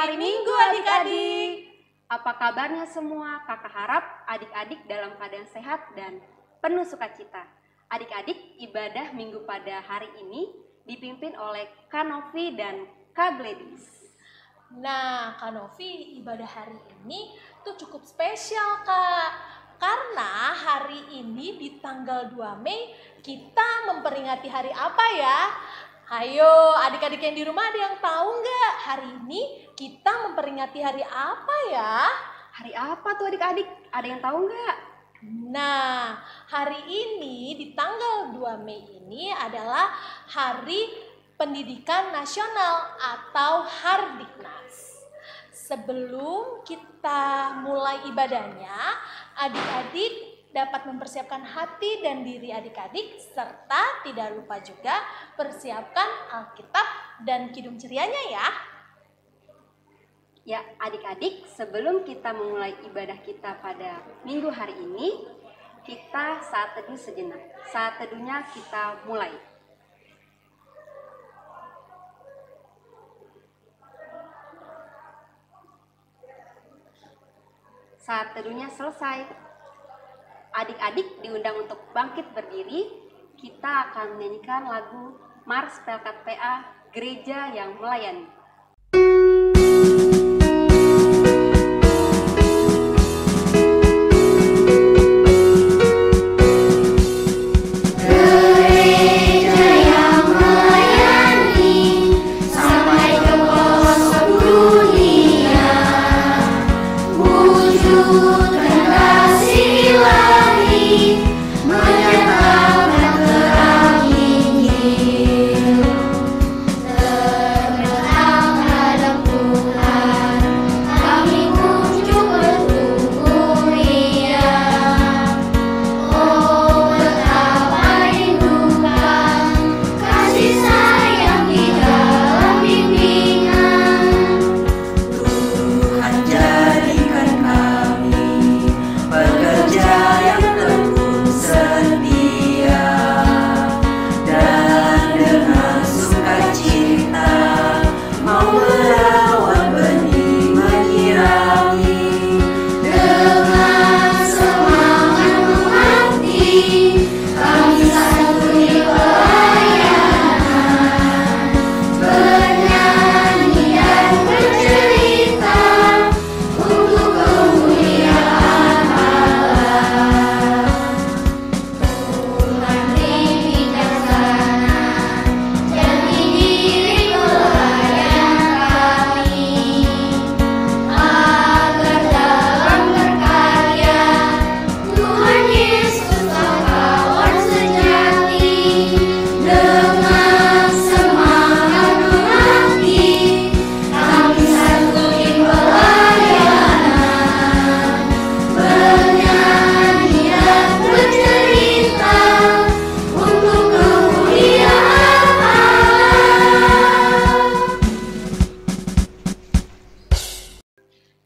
hari Minggu adik-adik. Apa kabarnya semua? Kakak harap adik-adik dalam keadaan sehat dan penuh sukacita. Adik-adik, ibadah minggu pada hari ini dipimpin oleh Kak Novi dan Kak Gladys. Nah, Kak Novi, ibadah hari ini tuh cukup spesial, Kak. Karena hari ini di tanggal 2 Mei kita memperingati hari apa ya? Ayo, adik-adik yang di rumah ada yang tahu nggak? Hari ini kita memperingati hari apa ya? Hari apa tuh adik-adik? Ada yang tahu nggak? Nah, hari ini di tanggal 2 Mei ini adalah Hari Pendidikan Nasional atau Hardiknas. Sebelum kita mulai ibadahnya, adik-adik dapat mempersiapkan hati dan diri adik-adik, serta tidak lupa juga persiapkan Alkitab dan Kidung Cerianya ya. Ya, adik-adik, sebelum kita memulai ibadah kita pada minggu hari ini, kita saat teduh sejenak. Saat teduhnya kita mulai. Saat teduhnya selesai, adik-adik diundang untuk bangkit berdiri. Kita akan menyanyikan lagu Mars Pelkat PA Gereja yang Melayani.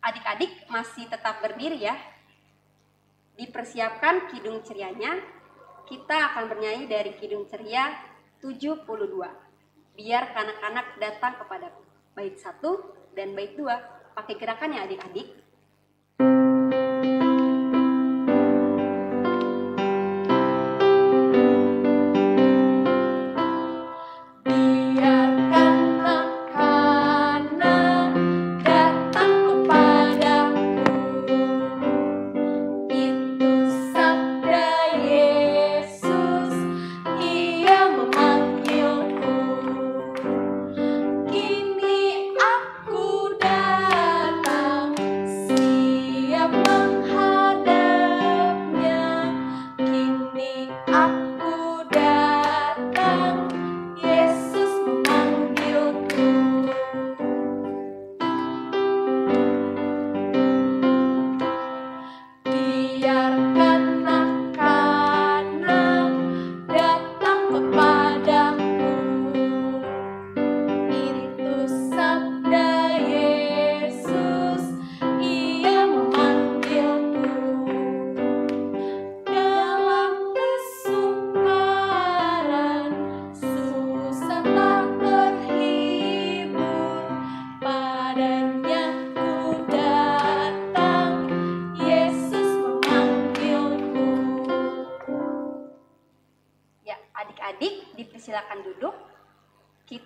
Adik-adik masih tetap berdiri ya. Dipersiapkan Kidung Cerianya. Kita akan bernyanyi dari Kidung Ceria 72. Biar kanak-kanak datang kepadaku. Bait 1 dan bait 2. Pakai gerakan ya adik-adik. Kini aku datang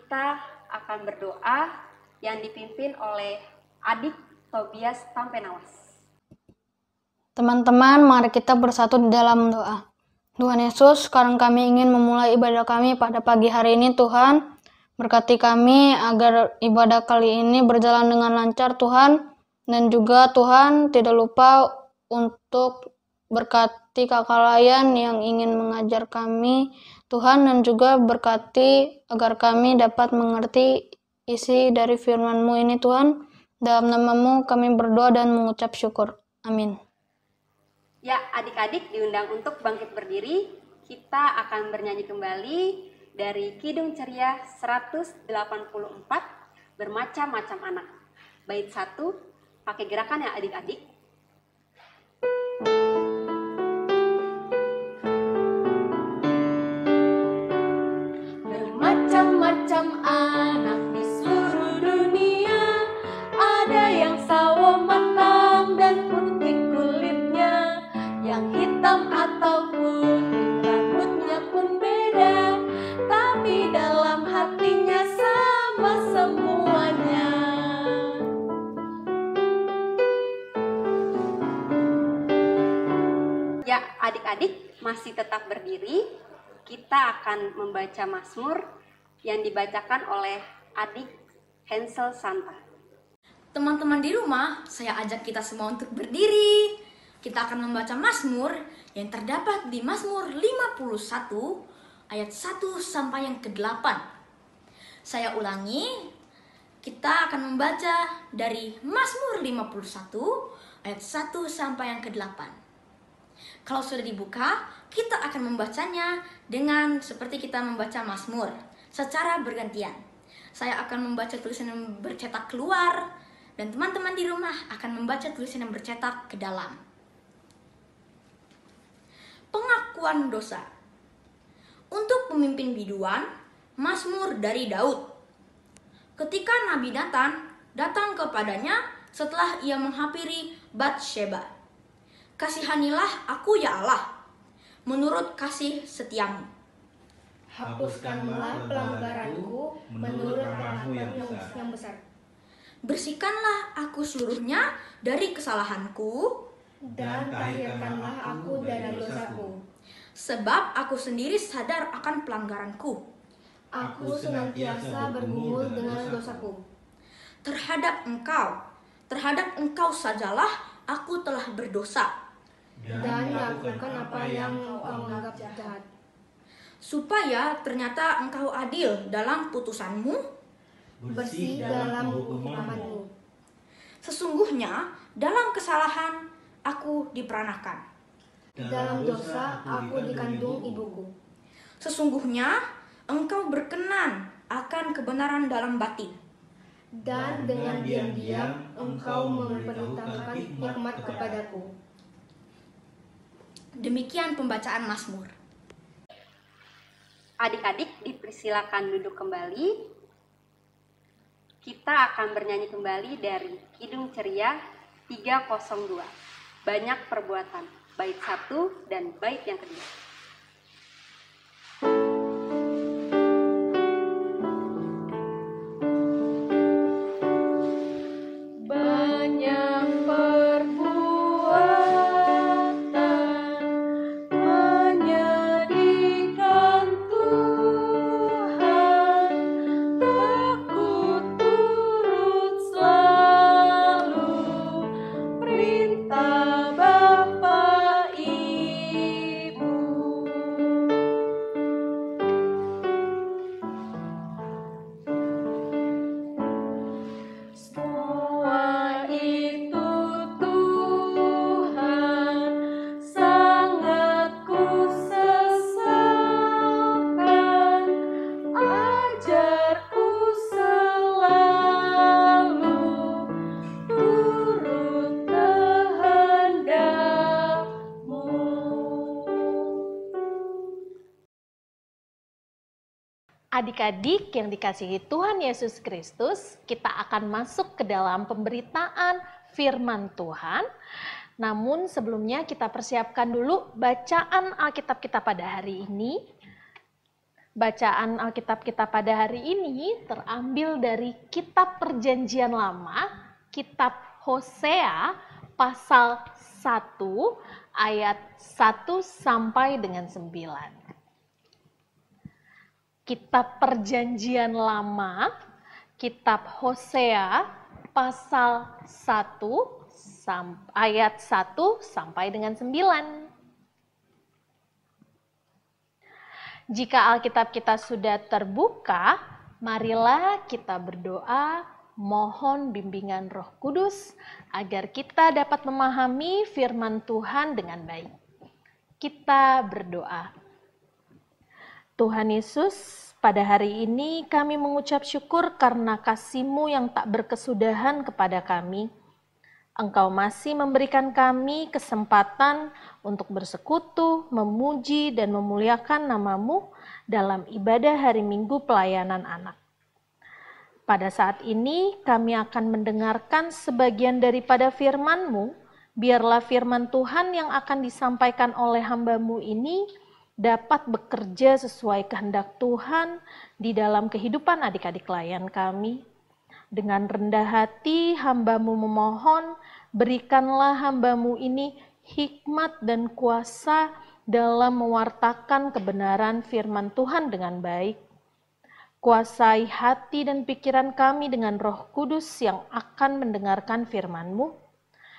kita akan berdoa yang dipimpin oleh Adik Tobias Tampenawas. Teman-teman, mari kita bersatu di dalam doa. Tuhan Yesus, sekarang kami ingin memulai ibadah kami pada pagi hari ini, Tuhan. Berkati kami agar ibadah kali ini berjalan dengan lancar, Tuhan. Dan juga Tuhan tidak lupa untuk berkati kakak Layan yang ingin mengajar kami, Tuhan. Dan juga berkati agar kami dapat mengerti isi dari firman-Mu ini, Tuhan. Dalam nama-Mu kami berdoa dan mengucap syukur. Amin. Ya, adik-adik diundang untuk bangkit berdiri. Kita akan bernyanyi kembali dari Kidung Ceria 184, Bermacam-macam anak. Bait 1, pakai gerakan ya adik-adik. Bermacam-macam anak di seluruh dunia, ada yang sawo matang dan putih kulitnya, yang hitam atau putih rambutnya pun beda, tapi dalam hatinya sama semuanya. Ya, adik-adik masih tetap berdiri. Kita akan membaca Mazmur yang dibacakan oleh adik Hansel Santa. Teman-teman di rumah, saya ajak kita semua untuk berdiri. Kita akan membaca Mazmur yang terdapat di Mazmur 51 ayat 1 sampai yang ke-8. Saya ulangi, kita akan membaca dari Mazmur 51 ayat 1 sampai yang ke-8. Kalau sudah dibuka, kita akan membacanya dengan seperti kita membaca Mazmur, secara bergantian. Saya akan membaca tulisan yang bercetak keluar, dan teman-teman di rumah akan membaca tulisan yang bercetak ke dalam. Pengakuan dosa. Untuk pemimpin biduan, Mazmur dari Daud. Ketika Nabi Nathan datang kepadanya setelah ia menghampiri Batsheba. Kasihanilah aku ya Allah, menurut kasih setiamu. Hapuskanlah pelanggaranku menurut rahmat-Mu yang besar. Bersihkanlah aku seluruhnya dari kesalahanku, Dan tahirkanlah aku dari dosaku. sebab aku sendiri sadar akan pelanggaranku. Aku senantiasa bergumul dengan dosaku. Terhadap engkau sajalah aku telah berdosa, Dan lakukan apa yang kau anggap jahat. supaya ternyata engkau adil dalam putusanmu. Bersih dalam hukuman-Mu. Sesungguhnya dalam kesalahan aku diperanakan. Dalam dosa aku dikandung ibuku. Sesungguhnya engkau berkenan akan kebenaran dalam batin. Dan dengan diam-diam engkau memberitahukan hikmat kepadaku. Demikian pembacaan Mazmur. Adik-adik dipersilakan duduk kembali. Kita akan bernyanyi kembali dari Kidung Ceria 302, Banyak Perbuatan, bait 1 dan bait yang kedua. Banyak perbuatan menyedihkan Tuhan, takut turut selalu perintah Bapa Ibu. Semua itu Tuhan sangat kusesalkan, ajarku selalu turut kehendak-Mu. Adik-adik yang dikasihi Tuhan Yesus Kristus, kita akan masuk ke dalam pemberitaan firman Tuhan. Namun sebelumnya kita persiapkan dulu bacaan Alkitab kita pada hari ini. Bacaan Alkitab kita pada hari ini terambil dari Kitab Perjanjian Lama, Kitab Hosea pasal 1 ayat 1 sampai dengan 9. Kitab Perjanjian Lama, Kitab Hosea pasal 1 ayat 1 sampai dengan 9. Jika Alkitab kita sudah terbuka, marilah kita berdoa, mohon bimbingan Roh Kudus agar kita dapat memahami firman Tuhan dengan baik. Kita berdoa. Tuhan Yesus, pada hari ini kami mengucap syukur karena kasih-Mu yang tak berkesudahan kepada kami. Engkau masih memberikan kami kesempatan untuk bersekutu, memuji, dan memuliakan nama-Mu dalam ibadah hari Minggu pelayanan anak. Pada saat ini kami akan mendengarkan sebagian daripada firman-Mu. Biarlah firman Tuhan yang akan disampaikan oleh hamba-Mu ini dapat bekerja sesuai kehendak Tuhan di dalam kehidupan adik-adik klien kami. Dengan rendah hati hamba-Mu memohon, berikanlah hamba-Mu ini hikmat dan kuasa dalam mewartakan kebenaran firman Tuhan dengan baik. Kuasai hati dan pikiran kami dengan Roh Kudus yang akan mendengarkan firman-Mu.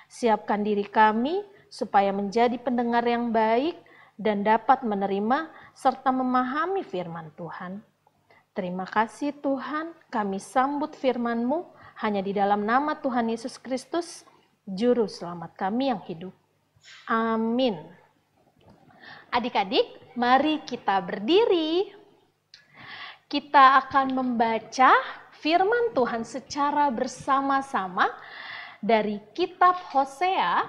Siapkan diri kami supaya menjadi pendengar yang baik dan dapat menerima serta memahami firman Tuhan. Terima kasih Tuhan, kami sambut firman-Mu hanya di dalam nama Tuhan Yesus Kristus, Juru Selamat kami yang hidup. Amin. Adik-adik, mari kita berdiri. Kita akan membaca firman Tuhan secara bersama-sama dari Kitab Hosea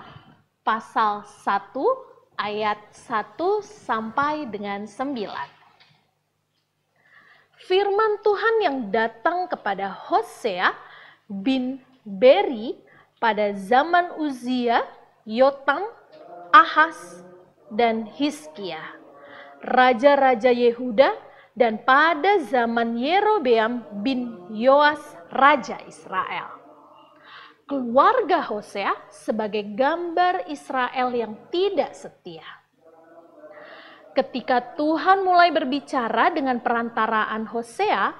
pasal 1 ayat 1 sampai dengan 9. Firman Tuhan yang datang kepada Hosea bin Beri pada zaman Uzia, Yotam, Ahaz, dan Hizkia, raja-raja Yehuda, dan pada zaman Yerobeam bin Yoas, raja Israel. Keluarga Hosea sebagai gambar Israel yang tidak setia. Ketika Tuhan mulai berbicara dengan perantaraan Hosea,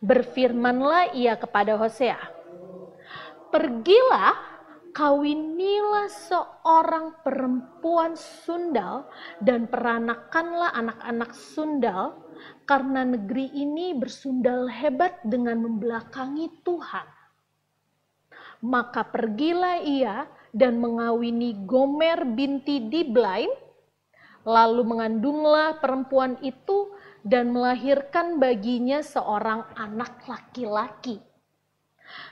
berfirmanlah ia kepada Hosea, "Pergilah, kawinilah seorang perempuan sundal dan peranakanlah anak-anak sundal, karena negeri ini bersundal hebat dengan membelakangi Tuhan." Maka pergilah ia dan mengawini Gomer binti Diblaim. Lalu mengandunglah perempuan itu dan melahirkan baginya seorang anak laki-laki.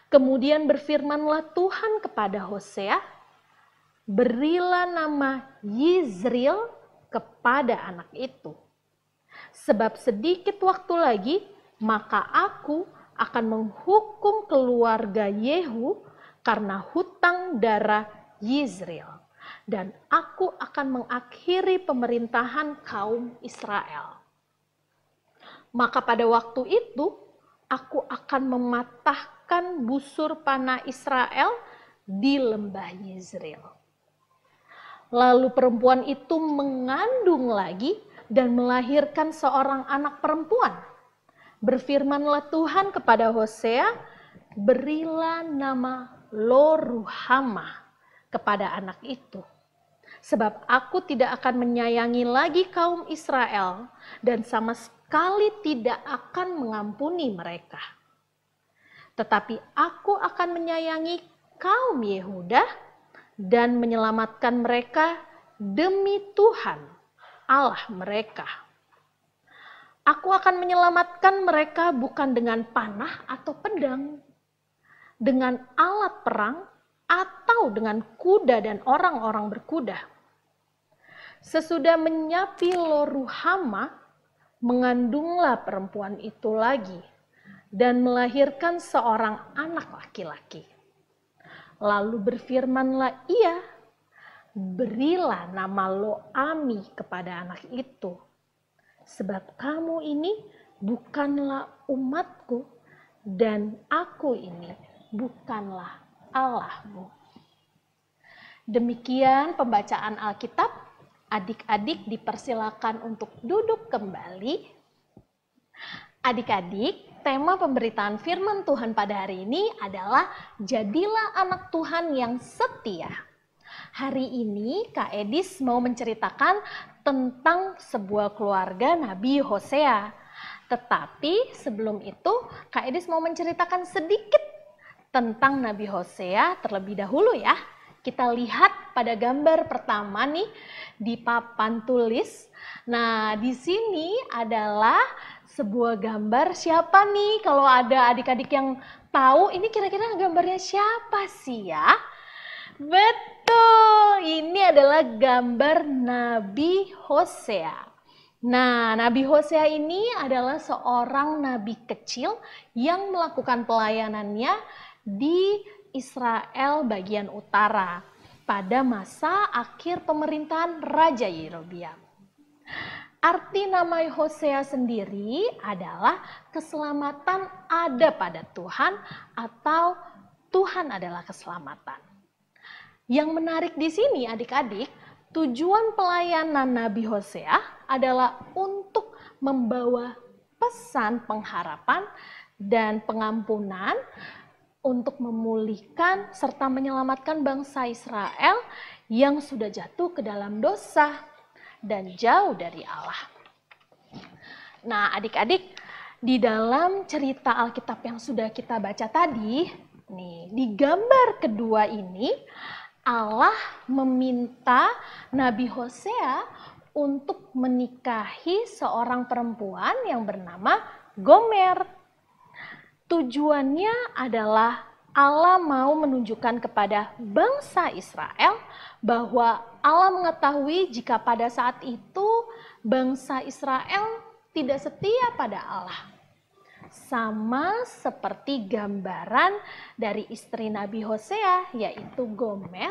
Kemudian berfirmanlah Tuhan kepada Hosea, "Berilah nama Yizril kepada anak itu. Sebab sedikit waktu lagi, maka aku akan menghukum keluarga Yehu karena hutang darah Yizril. Dan aku akan mengakhiri pemerintahan kaum Israel. Maka pada waktu itu, aku akan mematahkan busur panah Israel di lembah Yizril." Lalu perempuan itu mengandung lagi dan melahirkan seorang anak perempuan. Berfirmanlah Tuhan kepada Hosea, "Berilah nama Lo-ruhamah kepada anak itu. Sebab aku tidak akan menyayangi lagi kaum Israel dan sama sekali tidak akan mengampuni mereka. Tetapi aku akan menyayangi kaum Yehuda dan menyelamatkan mereka demi Tuhan Allah mereka. Aku akan menyelamatkan mereka bukan dengan panah atau pedang, dengan alat perang, atau dengan kuda dan orang-orang berkuda." Sesudah menyapi Lo-ruhamah, mengandunglah perempuan itu lagi dan melahirkan seorang anak laki-laki. Lalu berfirmanlah ia, "Berilah nama Lo-ami kepada anak itu. sebab kamu ini bukanlah umatku dan aku ini bukanlah Allahmu. Demikian pembacaan Alkitab. Adik-adik dipersilakan untuk duduk kembali. Adik-adik, tema pemberitaan firman Tuhan pada hari ini adalah jadilah anak Tuhan yang setia. Hari ini Kak Edis mau menceritakan tentang sebuah keluarga Nabi Hosea. Tetapi sebelum itu Kak Edis mau menceritakan sedikit tentang Nabi Hosea terlebih dahulu ya. Kita lihat pada gambar pertama nih di papan tulis. Nah, di sini adalah sebuah gambar siapa nih? Kalau ada adik-adik yang tahu ini kira-kira gambarnya siapa sih ya? Betul, ini adalah gambar Nabi Hosea. Nah, Nabi Hosea ini adalah seorang nabi kecil yang melakukan pelayanannya di Israel bagian utara pada masa akhir pemerintahan Raja Yerobeam. Arti nama Hosea sendiri adalah keselamatan ada pada Tuhan atau Tuhan adalah keselamatan. Yang menarik di sini adik-adik, tujuan pelayanan Nabi Hosea adalah untuk membawa pesan pengharapan dan pengampunan untuk memulihkan serta menyelamatkan bangsa Israel yang sudah jatuh ke dalam dosa dan jauh dari Allah. Nah, adik-adik, di dalam cerita Alkitab yang sudah kita baca tadi, nih, di gambar kedua ini Allah meminta Nabi Hosea untuk menikahi seorang perempuan yang bernama Gomer. Tujuannya adalah Allah mau menunjukkan kepada bangsa Israel bahwa Allah mengetahui jika pada saat itu bangsa Israel tidak setia pada Allah. Sama seperti gambaran dari istri Nabi Hosea, yaitu Gomer,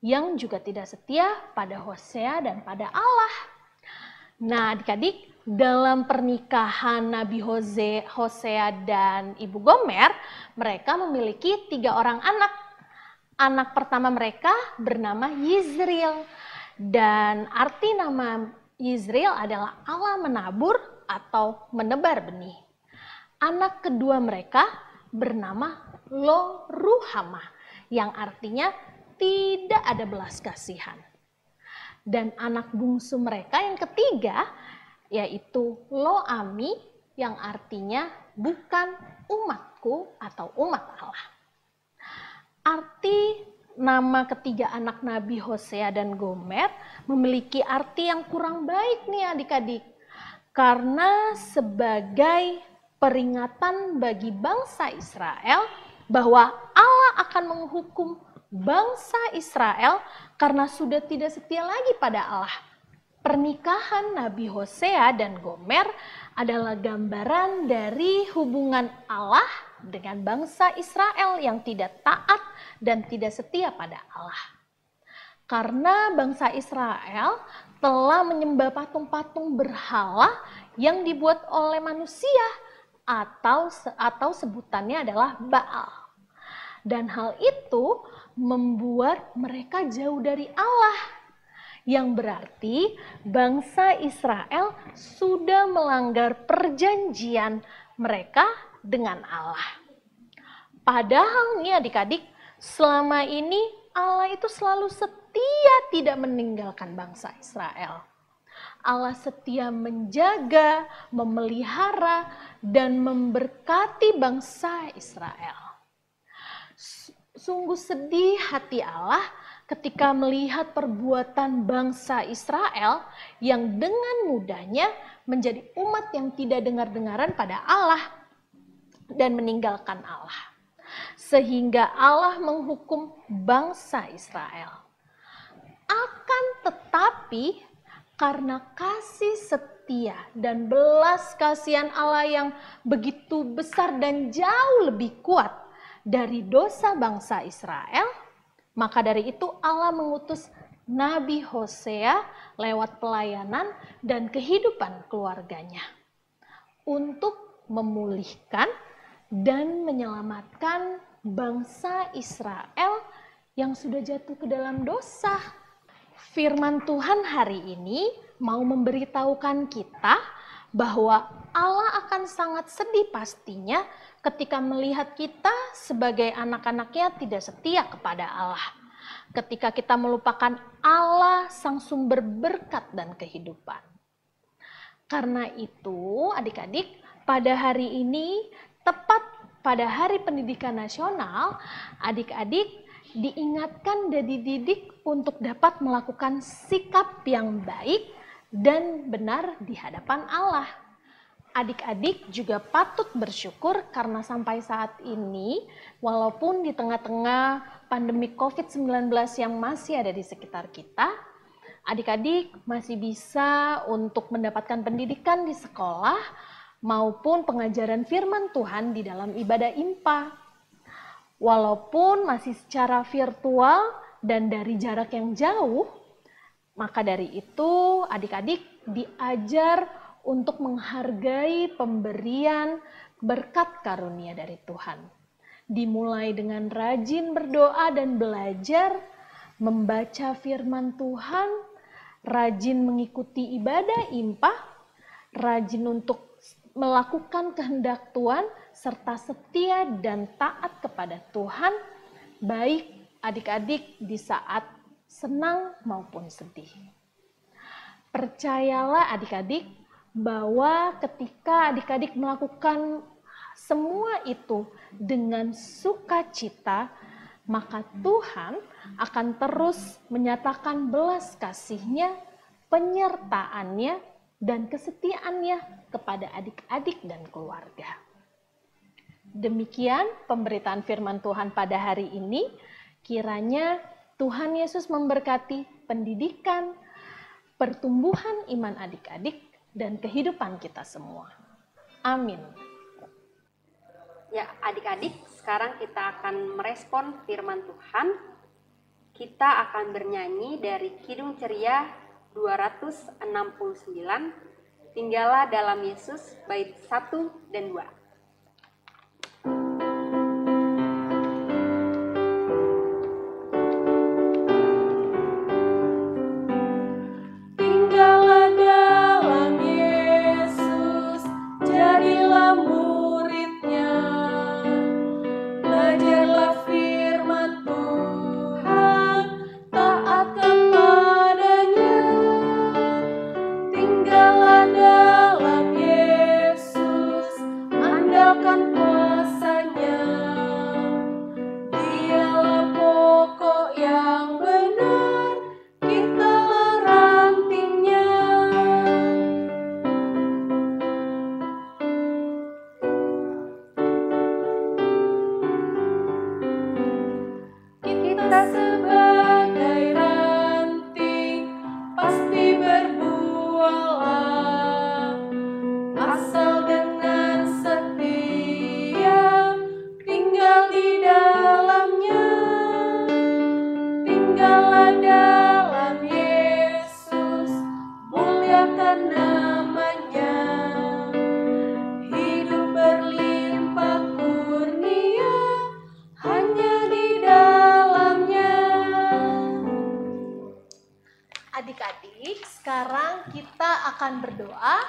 yang juga tidak setia pada Hosea dan pada Allah. Nah, adik-adik, dalam pernikahan Nabi Hosea dan Ibu Gomer, mereka memiliki 3 orang anak. Anak pertama mereka bernama Yizriel, dan arti nama Yizriel adalah Allah menabur atau menebar benih. Anak kedua mereka bernama Lo-Ruhamah, yang artinya tidak ada belas kasihan. Dan anak bungsu mereka yang ketiga yaitu Lo-Ami, yang artinya bukan umatku atau umat Allah. Arti nama ketiga anak Nabi Hosea dan Gomer memiliki arti yang kurang baik nih adik-adik. Karena sebagai peringatan bagi bangsa Israel bahwa Allah akan menghukum bangsa Israel karena sudah tidak setia lagi pada Allah. Pernikahan Nabi Hosea dan Gomer adalah gambaran dari hubungan Allah dengan bangsa Israel yang tidak taat dan tidak setia pada Allah. Karena bangsa Israel telah menyembah patung-patung berhala yang dibuat oleh manusia atau sebutannya adalah Baal. Dan hal itu membuat mereka jauh dari Allah. Yang berarti bangsa Israel sudah melanggar perjanjian mereka dengan Allah. Padahal nih adik-adik, selama ini Allah itu selalu setia tidak meninggalkan bangsa Israel. Allah setia menjaga, memelihara, dan memberkati bangsa Israel. Sungguh sedih hati Allah ketika melihat perbuatan bangsa Israel yang dengan mudahnya menjadi umat yang tidak dengar-dengaran pada Allah dan meninggalkan Allah. Sehingga Allah menghukum bangsa Israel. Akan tetapi karena kasih setia dan belas kasihan Allah yang begitu besar dan jauh lebih kuat dari dosa bangsa Israel, maka dari itu Allah mengutus Nabi Hosea lewat pelayanan dan kehidupan keluarganya untuk memulihkan dan menyelamatkan bangsa Israel yang sudah jatuh ke dalam dosa. Firman Tuhan hari ini mau memberitahukan kita bahwa Allah akan sangat sedih pastinya ketika melihat kita sebagai anak-anaknya tidak setia kepada Allah. Ketika kita melupakan Allah sang sumber berkat dan kehidupan. Karena itu adik-adik, pada hari ini, tepat pada Hari Pendidikan Nasional, adik-adik diingatkan dan dididik untuk dapat melakukan sikap yang baik dan benar di hadapan Allah. Adik-adik juga patut bersyukur karena sampai saat ini, walaupun di tengah-tengah pandemi COVID-19 yang masih ada di sekitar kita, adik-adik masih bisa untuk mendapatkan pendidikan di sekolah maupun pengajaran firman Tuhan di dalam ibadah IMPA. Walaupun masih secara virtual dan dari jarak yang jauh, maka dari itu adik-adik diajar untuk menghargai pemberian berkat karunia dari Tuhan. Dimulai dengan rajin berdoa dan belajar, membaca firman Tuhan, rajin mengikuti ibadah IMPA, rajin untuk melakukan kehendak Tuhan, serta setia dan taat kepada Tuhan, baik adik-adik di saat senang maupun sedih. Percayalah adik-adik bahwa ketika adik-adik melakukan semua itu dengan sukacita, maka Tuhan akan terus menyatakan belas kasih-Nya, penyertaan-Nya, dan kesetiaannya kepada adik-adik dan keluarga. Demikian pemberitaan firman Tuhan pada hari ini. Kiranya Tuhan Yesus memberkati pendidikan, pertumbuhan iman adik-adik, dan kehidupan kita semua. Amin. Ya, adik-adik, sekarang kita akan merespon firman Tuhan. Kita akan bernyanyi dari Kidung Ceria 269, Tinggallah dalam Yesus, bait 1 dan 2. Adik-adik, sekarang kita akan berdoa.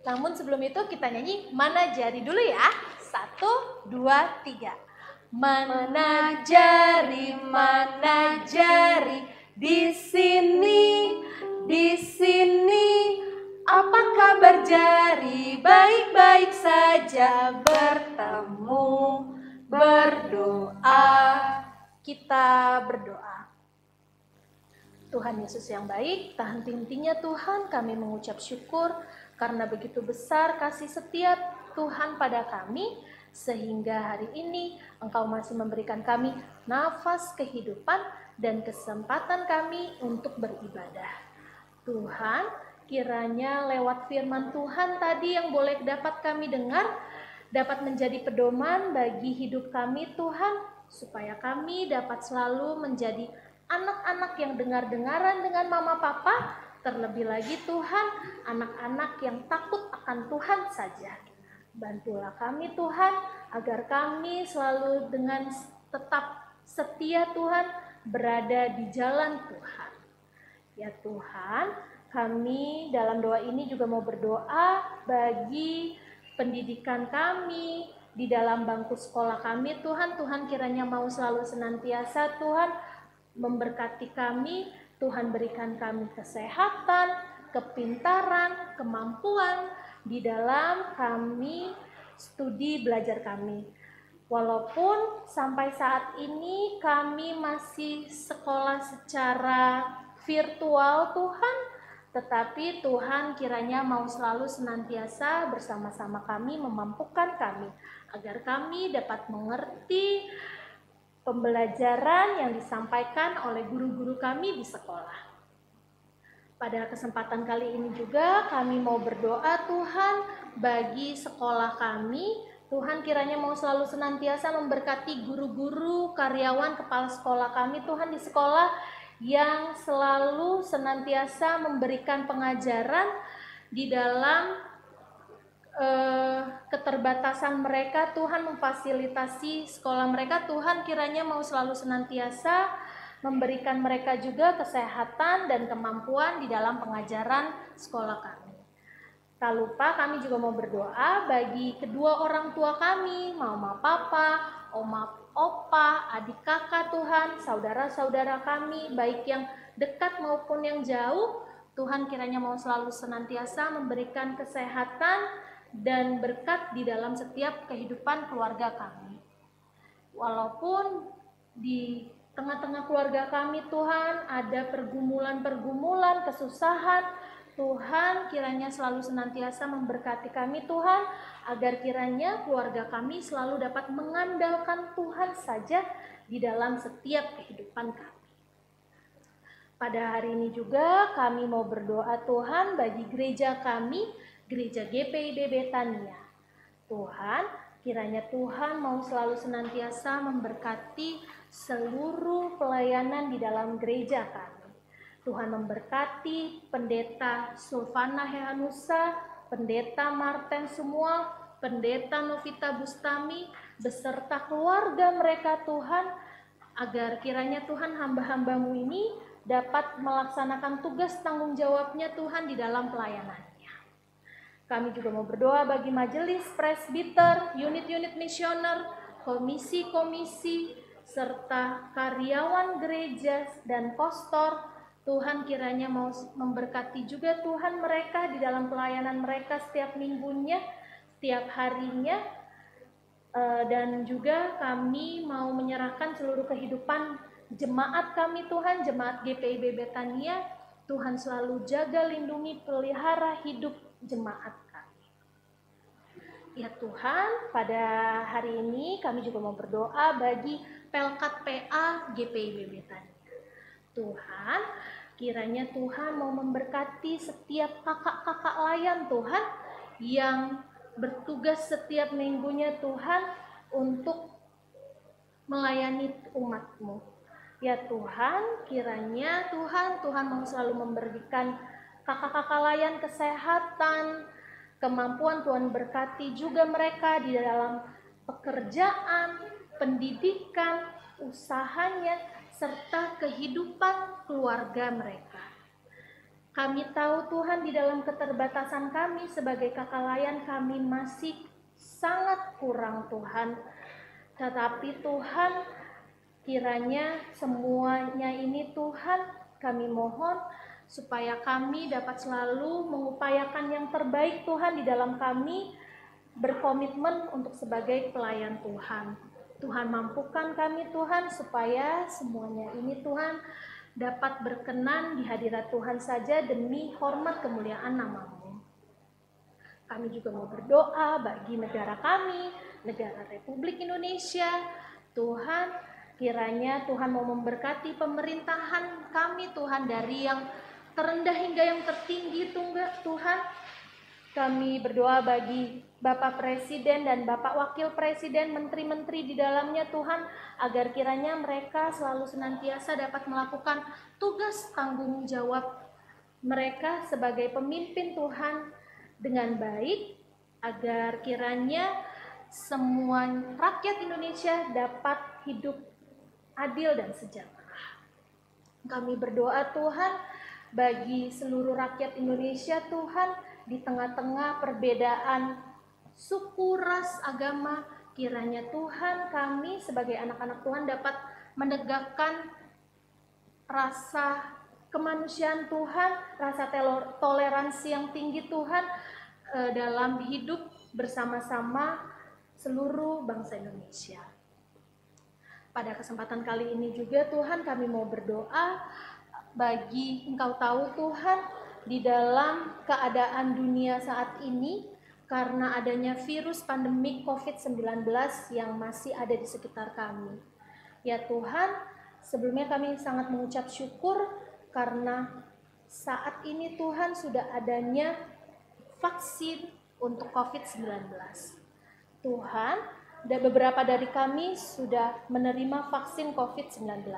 Namun sebelum itu kita nyanyi Manajari dulu ya. 1, 2, 3. Manajari, manajari, di sini, apa kabar jari? Baik-baik saja, bertemu, berdoa. Kita berdoa. Tuhan Yesus yang baik, tak henti-hentinya Tuhan kami mengucap syukur karena begitu besar kasih setia Tuhan pada kami, sehingga hari ini Engkau masih memberikan kami nafas kehidupan dan kesempatan kami untuk beribadah. Tuhan, kiranya lewat firman Tuhan tadi yang boleh dapat kami dengar, dapat menjadi pedoman bagi hidup kami Tuhan, supaya kami dapat selalu menjadi anak-anak yang dengar-dengaran dengan mama papa, terlebih lagi Tuhan, anak-anak yang takut akan Tuhan saja. Bantulah kami Tuhan, agar kami selalu dengan tetap setia Tuhan, berada di jalan Tuhan. Ya Tuhan, kami dalam doa ini juga mau berdoa bagi pendidikan kami, di dalam bangku sekolah kami Tuhan. Tuhan kiranya mau selalu senantiasa Tuhan memberkati kami. Tuhan berikan kami kesehatan, kepintaran, kemampuan di dalam kami studi belajar kami. Walaupun sampai saat ini kami masih sekolah secara virtual Tuhan, tetapi Tuhan kiranya mau selalu senantiasa bersama-sama kami, memampukan kami, agar kami dapat mengerti pembelajaran yang disampaikan oleh guru-guru kami di sekolah. Pada kesempatan kali ini juga kami mau berdoa Tuhan bagi sekolah kami. Tuhan kiranya mau selalu senantiasa memberkati guru-guru, karyawan, kepala sekolah kami Tuhan di sekolah, yang selalu senantiasa memberikan pengajaran di dalam keterbatasan mereka. Tuhan memfasilitasi sekolah mereka. Tuhan kiranya mau selalu senantiasa memberikan mereka juga kesehatan dan kemampuan di dalam pengajaran sekolah kami. Tak lupa kami juga mau berdoa bagi kedua orang tua kami, mama papa, oma opa, adik kakak Tuhan, saudara-saudara kami, baik yang dekat maupun yang jauh. Tuhan kiranya mau selalu senantiasa memberikan kesehatan dan berkat di dalam setiap kehidupan keluarga kami. Walaupun di tengah-tengah keluarga kami Tuhan ada pergumulan-pergumulan, kesusahan, Tuhan kiranya selalu senantiasa memberkati kami Tuhan, agar kiranya keluarga kami selalu dapat mengandalkan Tuhan saja di dalam setiap kehidupan kami. Pada hari ini juga kami mau berdoa Tuhan bagi gereja kami, Gereja GPIB Betania. Tuhan, kiranya Tuhan mau selalu senantiasa memberkati seluruh pelayanan di dalam gereja kami. Tuhan memberkati Pendeta Sulfana Hehanusa, Pendeta Marten semua, Pendeta Novita Bustami, beserta keluarga mereka Tuhan, agar kiranya Tuhan hamba-hambamu ini dapat melaksanakan tugas tanggung jawabnya Tuhan di dalam pelayanannya. Kami juga mau berdoa bagi majelis presbiter, unit-unit misioner, komisi-komisi, serta karyawan gereja dan pastor. Tuhan kiranya mau memberkati juga Tuhan mereka di dalam pelayanan mereka setiap minggunya, setiap harinya. Dan juga kami mau menyerahkan seluruh kehidupan jemaat kami Tuhan, jemaat GPIB Betania. Tuhan selalu jaga, lindungi, pelihara hidup jemaat kami. Ya Tuhan, pada hari ini kami juga mau berdoa bagi Pelkat PA GPIB Betania. Tuhan, kiranya Tuhan mau memberkati setiap kakak-kakak layan Tuhan yang bertugas setiap minggunya Tuhan untuk melayani umat-Mu. Ya Tuhan, kiranya Tuhan mau selalu memberikan kakak-kakak layan kesehatan, kemampuan. Tuhan berkati juga mereka di dalam pekerjaan, pendidikan, usahanya, serta kehidupan keluarga mereka. Kami tahu Tuhan di dalam keterbatasan kami sebagai kakak layan kami masih sangat kurang Tuhan. Tetapi Tuhan, kiranya semuanya ini Tuhan kami mohon supaya kami dapat selalu mengupayakan yang terbaik Tuhan di dalam kami berkomitmen untuk sebagai pelayan Tuhan. Tuhan mampukan kami Tuhan supaya semuanya ini Tuhan dapat berkenan di hadirat Tuhan saja demi hormat kemuliaan nama-Mu. Kami juga mau berdoa bagi negara kami, negara Republik Indonesia. Tuhan, kiranya Tuhan mau memberkati pemerintahan kami Tuhan, dari yang terendah hingga yang tertinggi Tuhan. Kami berdoa bagi Bapak Presiden dan Bapak Wakil Presiden, menteri-menteri di dalamnya Tuhan, agar kiranya mereka selalu senantiasa dapat melakukan tugas tanggung jawab mereka sebagai pemimpin Tuhan dengan baik, agar kiranya semua rakyat Indonesia dapat hidup adil dan sejahtera. Kami berdoa Tuhan bagi seluruh rakyat Indonesia Tuhan, di tengah-tengah perbedaan suku, ras, agama, kiranya Tuhan kami sebagai anak-anak Tuhan dapat menegakkan rasa kemanusiaan Tuhan, rasa toleransi yang tinggi Tuhan dalam hidup bersama-sama seluruh bangsa Indonesia. Pada kesempatan kali ini juga Tuhan kami mau berdoa bagi Engkau tahu Tuhan, di dalam keadaan dunia saat ini, karena adanya virus pandemik COVID-19 yang masih ada di sekitar kami. Ya Tuhan, sebelumnya kami sangat mengucap syukur karena saat ini Tuhan sudah adanya vaksin untuk COVID-19. Tuhan, dan beberapa dari kami sudah menerima vaksin COVID-19.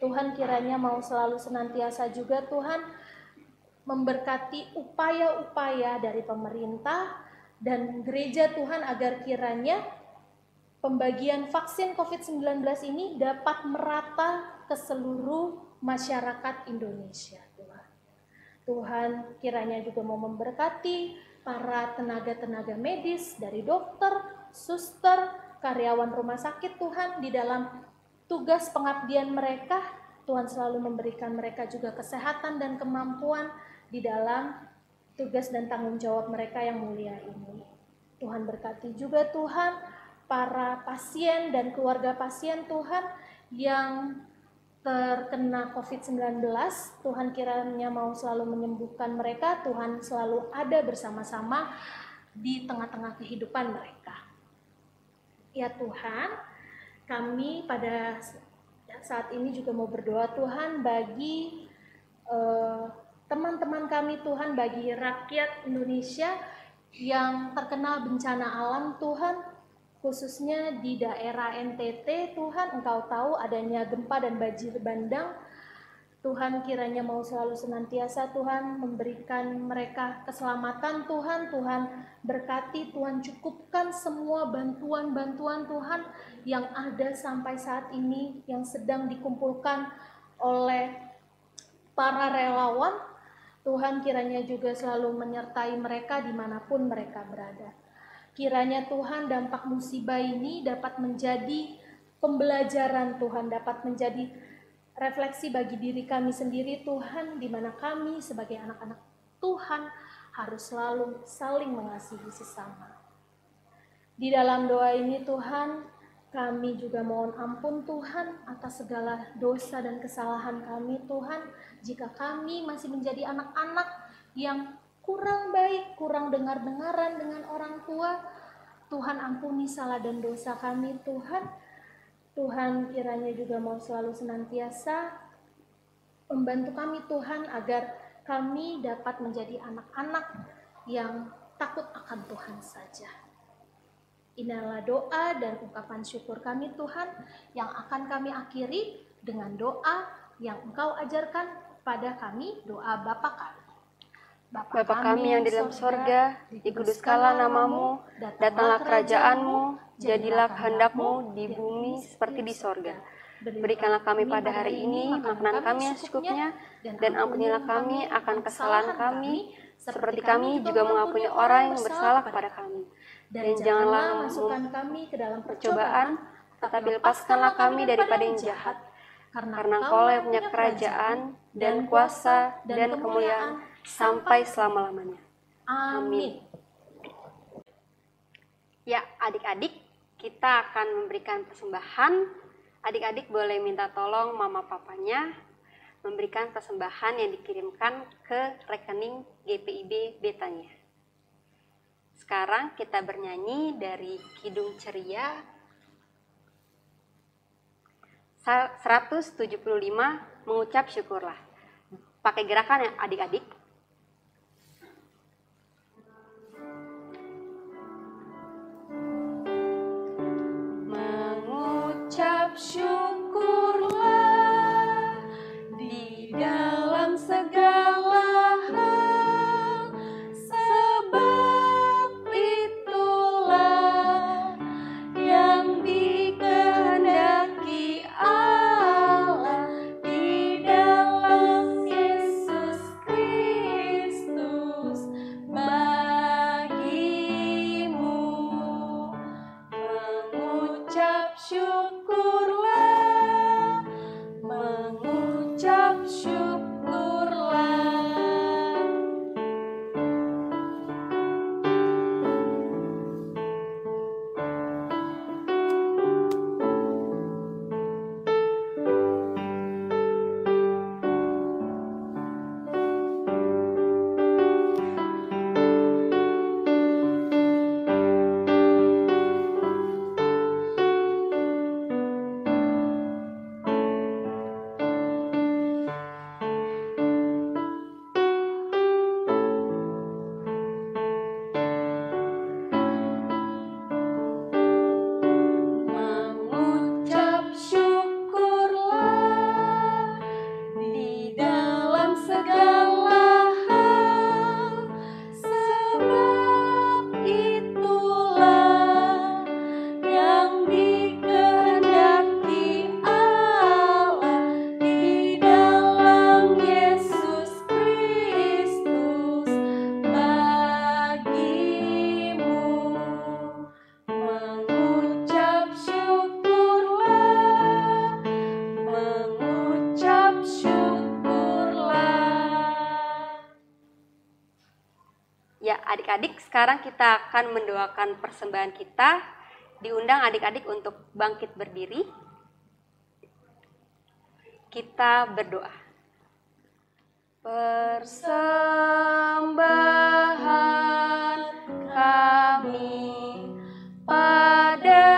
Tuhan kiranya mau selalu senantiasa juga Tuhan memberkati upaya-upaya dari pemerintah dan gereja Tuhan, agar kiranya pembagian vaksin COVID-19 ini dapat merata ke seluruh masyarakat Indonesia Tuhan. Tuhan kiranya juga mau memberkati para tenaga-tenaga medis dari dokter, suster, karyawan rumah sakit Tuhan, di dalam tugas pengabdian mereka. Tuhan selalu memberikan mereka juga kesehatan dan kemampuan di dalam tugas dan tanggung jawab mereka yang mulia ini. Tuhan berkati juga Tuhan para pasien dan keluarga pasien Tuhan yang terkena COVID-19. Tuhan kiranya mau selalu menyembuhkan mereka. Tuhan selalu ada bersama-sama di tengah-tengah kehidupan mereka. Ya Tuhan, kami pada saat ini juga mau berdoa Tuhan bagi teman-teman kami Tuhan, bagi rakyat Indonesia yang terkena bencana alam Tuhan, khususnya di daerah NTT Tuhan. Engkau tahu adanya gempa dan banjir bandang. Tuhan kiranya mau selalu senantiasa Tuhan memberikan mereka keselamatan Tuhan. Tuhan berkati, Tuhan cukupkan semua bantuan-bantuan Tuhan yang ada sampai saat ini, yang sedang dikumpulkan oleh para relawan. Tuhan kiranya juga selalu menyertai mereka dimanapun mereka berada. Kiranya Tuhan dampak musibah ini dapat menjadi pembelajaran Tuhan, dapat menjadi refleksi bagi diri kami sendiri Tuhan, di mana kami sebagai anak-anak Tuhan harus selalu saling mengasihi sesama. Di dalam doa ini Tuhan, kami juga mohon ampun Tuhan atas segala dosa dan kesalahan kami Tuhan. Jika kami masih menjadi anak-anak yang kurang baik, kurang dengar-dengaran dengan orang tua, Tuhan ampuni salah dan dosa kami Tuhan. Tuhan kiranya juga mau selalu senantiasa membantu kami Tuhan, agar kami dapat menjadi anak-anak yang takut akan Tuhan saja. Inilah doa dan ungkapan syukur kami Tuhan, yang akan kami akhiri dengan doa yang Engkau ajarkan pada kami, doa Bapa kami. Bapa kami yang di dalam sorga, dikuduskanlah namamu, datanglah kerajaanmu, jadilah kehendak-Mu di bumi seperti di sorga. Berikanlah kami pada hari ini makanan kami yang secukupnya, dan ampunilah kami akan kesalahan kami, seperti kami juga mengampuni orang yang bersalah kepada kami. Dan janganlah masukkan kami ke dalam percobaan, tetapi lepaskanlah kami daripada yang jahat. Karena Engkau yang punya kerajaan, dan kuasa, dan kemuliaan, sampai selama-lamanya. Amin. Ya, adik-adik, kita akan memberikan persembahan. Adik-adik boleh minta tolong mama papanya memberikan persembahan yang dikirimkan ke rekening GPIB Betania. Sekarang kita bernyanyi dari Kidung Ceria 175, mengucap syukurlah. Pakai gerakan ya adik-adik. syukurlah di dalam segala hal, sebab itulah yang dikehendaki Allah di dalam Yesus Kristus bagimu. Mengucap syukurlah, mengucap syukurlah. Mengucap syukurlah di dalam segala hal, sebab itulah yang dikehendaki Allah di dalam Yesus Kristus bagimu. Mengucap syukurlah, mengucap syukurlah. Ya, adik-adik, sekarang kita akan mendoakan persembahan kita. Diundang adik-adik untuk bangkit berdiri. Kita berdoa. Persembahan kami pada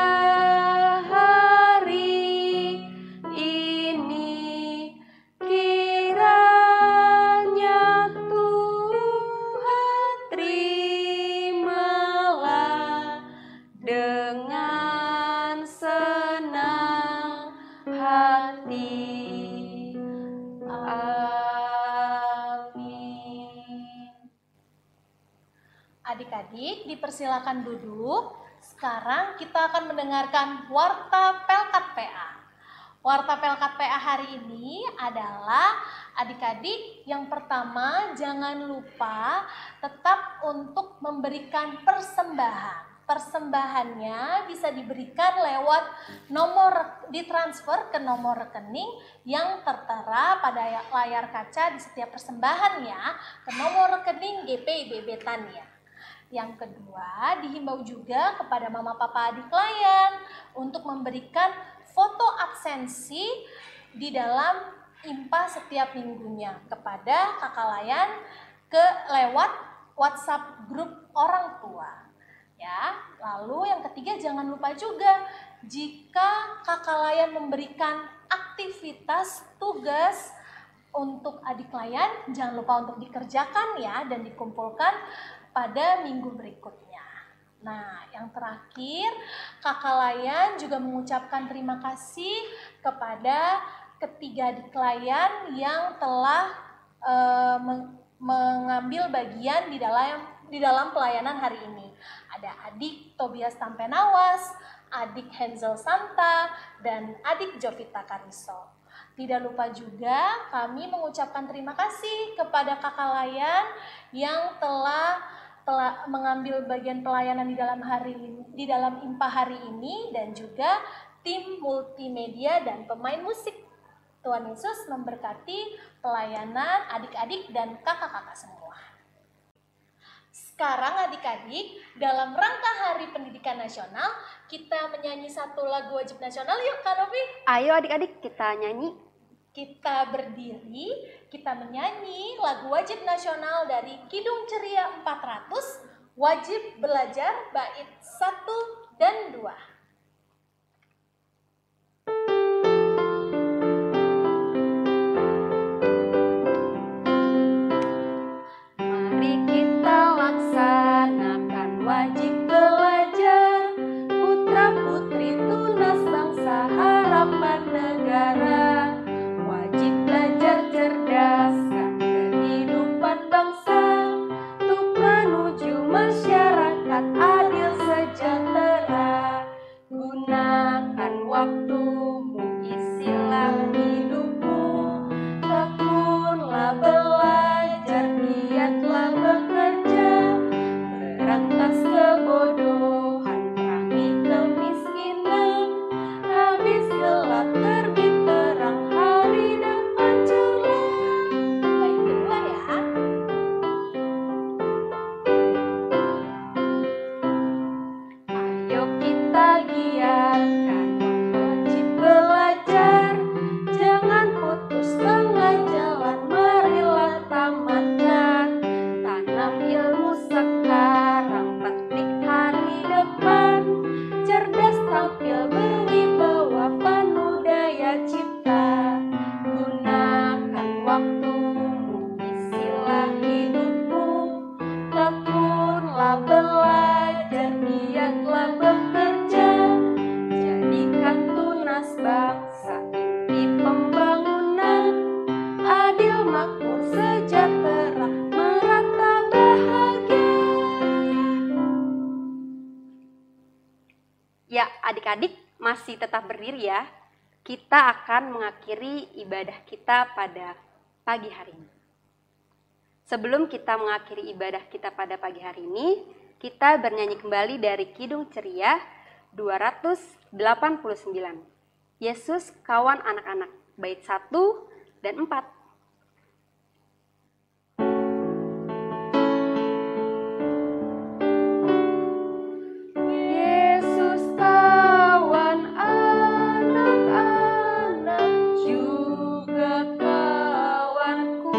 hari ini, kiranya Tuhan terimalah dengan senang hati. Amin. Adik-adik dipersilakan duduk. Sekarang kita akan mendengarkan Warta Pelkat PA. Warta Pelkat PA hari ini adalah adik-adik yang pertama, jangan lupa tetap untuk memberikan persembahan. Persembahannya bisa diberikan lewat nomor, ditransfer ke nomor rekening yang tertera pada layar kaca di setiap persembahannya ke nomor rekening GP IBB Tania. Yang kedua, dihimbau juga kepada mama papa adik klien untuk memberikan foto absensi di dalam IMPA setiap minggunya kepada kakak layan lewat WhatsApp grup orang tua. Ya, lalu yang ketiga, jangan lupa juga jika kakak layan memberikan aktivitas tugas untuk adik layan, jangan lupa untuk dikerjakan ya dan dikumpulkan pada minggu berikutnya. Nah, yang terakhir, kakak layan juga mengucapkan terima kasih kepada ketiga adik layan yang telah mengambil bagian di dalam pelayanan hari ini. Ada adik Tobias Tampenawas, adik Henzel Santa, dan adik Jovita Kariso. Tidak lupa juga kami mengucapkan terima kasih kepada kakak layan yang telah mengambil bagian pelayanan di dalam IMPA hari ini, dan juga tim multimedia dan pemain musik. Tuhan Yesus memberkati pelayanan adik-adik dan kakak-kakak semua. Sekarang adik-adik, dalam rangka Hari Pendidikan Nasional, kita menyanyi satu lagu wajib nasional yuk Kak Novi. Ayo adik-adik kita nyanyi. Kita berdiri, kita menyanyi lagu wajib nasional dari Kidung Ceria 400, Wajib Belajar bait 1 dan 2. Mari kita laksanakan wajib belajar, putra putri tunas bangsa harap isilah hidupku. Tekunlah belajar, giatlah bekerja, berantas kebodohan, perangi kemiskinan. Habis gelap terbit terang, hari depan cerah. Baik, kedua ya. Ayo kita giatkan wajib belajar, jangan putus tengah jalan, marilah tamatkan. Tanam ilmu sekarang, petik hari depan, cerdas tampil berwibawa, penuh daya cipta. Gunakan waktumu, isilah hidupmu. Tekunlah belajar, giatlah bekerja, jadikan tunas bangsa inti pembangunan. Adil, makmur, sejahtera, merata bahagia. Ya, adik-adik masih tetap berdiri ya. Kita akan mengakhiri ibadah kita pada pagi hari ini. Sebelum kita mengakhiri ibadah kita pada pagi hari ini, kita bernyanyi kembali dari Kidung Ceria 289. Yesus kawan anak-anak, bait 1 dan 4. Yesus kawan anak-anak, juga kawanku.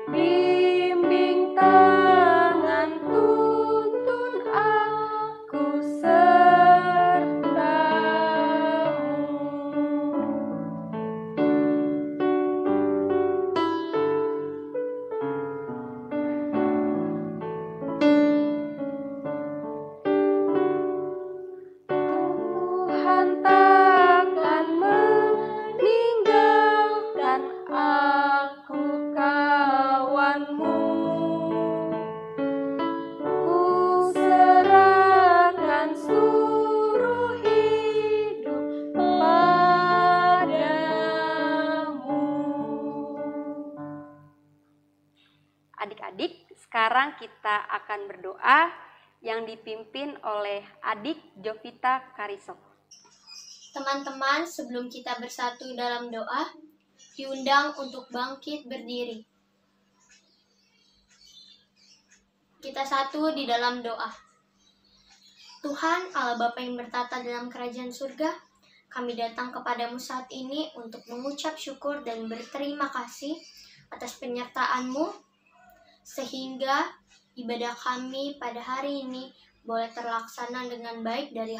Bimbing tangan, tuntun aku sertamu. Tuhan takkan meninggalkan aku, kawanmu. Ku serahkan seluruh hidup padamu. Adik-adik, sekarang kita akan berdoa yang dipimpin oleh adik Jovita Karisok. Teman-teman, sebelum kita bersatu dalam doa, diundang untuk bangkit berdiri. Kita satu di dalam doa. Tuhan, Allah Bapa yang bertata dalam kerajaan surga, kami datang kepadamu saat ini untuk mengucap syukur dan berterima kasih atas penyertaan-Mu, sehingga ibadah kami pada hari ini boleh terlaksana dengan baik dari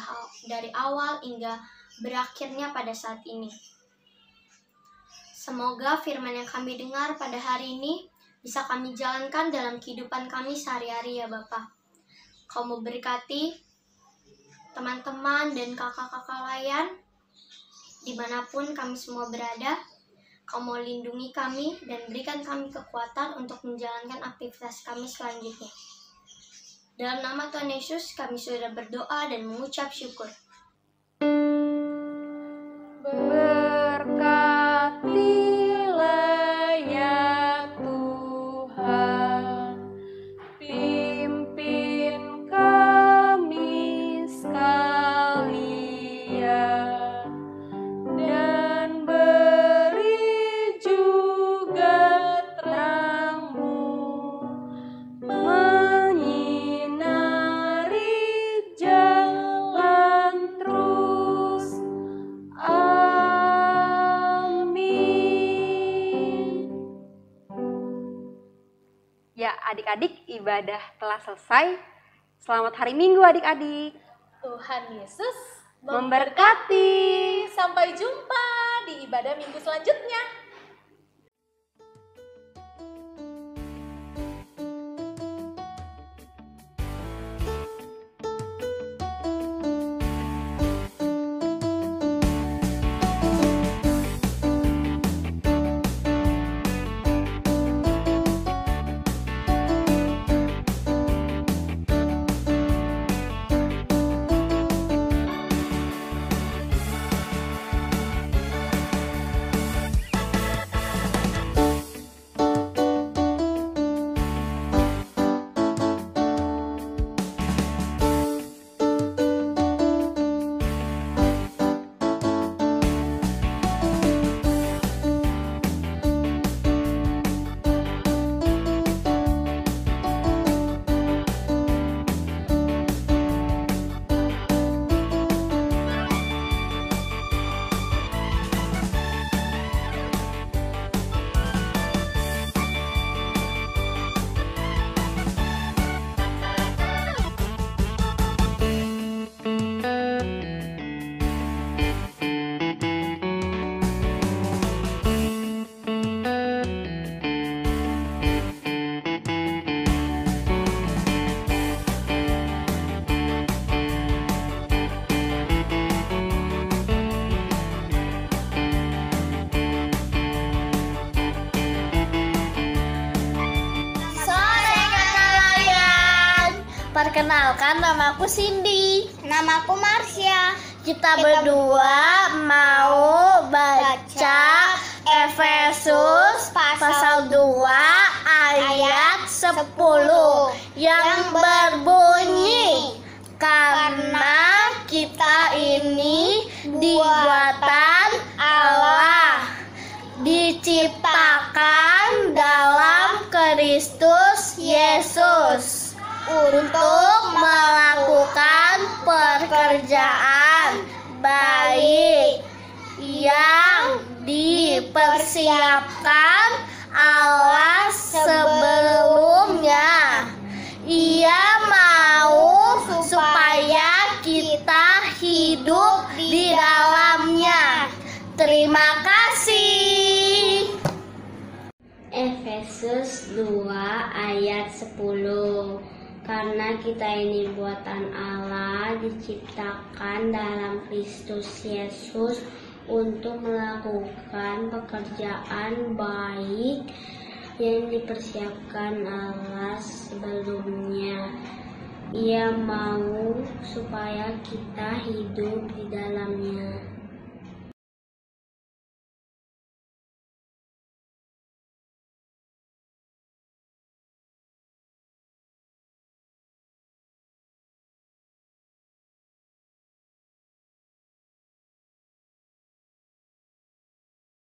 awal hingga berakhirnya pada saat ini. Semoga firman yang kami dengar pada hari ini bisa kami jalankan dalam kehidupan kami sehari-hari ya Bapa. Kau memberkati teman-teman dan kakak-kakak layan dimanapun kami semua berada. Kau mau lindungi kami dan berikan kami kekuatan untuk menjalankan aktivitas kami selanjutnya. Dalam nama Tuhan Yesus kami sudah berdoa dan mengucap syukur. Berkatilah ya Tuhan, pimpin kami sekalian, dan beri juga terang-Mu menyinari jalan terus. Amin. Ya, adik-adik, ibadah telah selesai. Selamat hari Minggu adik-adik. Tuhan Yesus Memberkati. Sampai jumpa di ibadah minggu selanjutnya. Perkenalkan, namaku Cindy. Namaku Marsha. Kita berdua mau baca Efesus pasal 2 ayat 10 yang berbunyi, karena kita ini buatan Allah, diciptakan dalam Kristus Yesus untuk melakukan pekerjaan baik yang dipersiapkan Allah sebelumnya. Ia mau supaya kita hidup di dalamnya. Terima kasih. Efesus 2 ayat 10. Karena kita ini buatan Allah, diciptakan dalam Kristus Yesus untuk melakukan pekerjaan baik yang dipersiapkan Allah sebelumnya. Ia mau supaya kita hidup di dalamnya.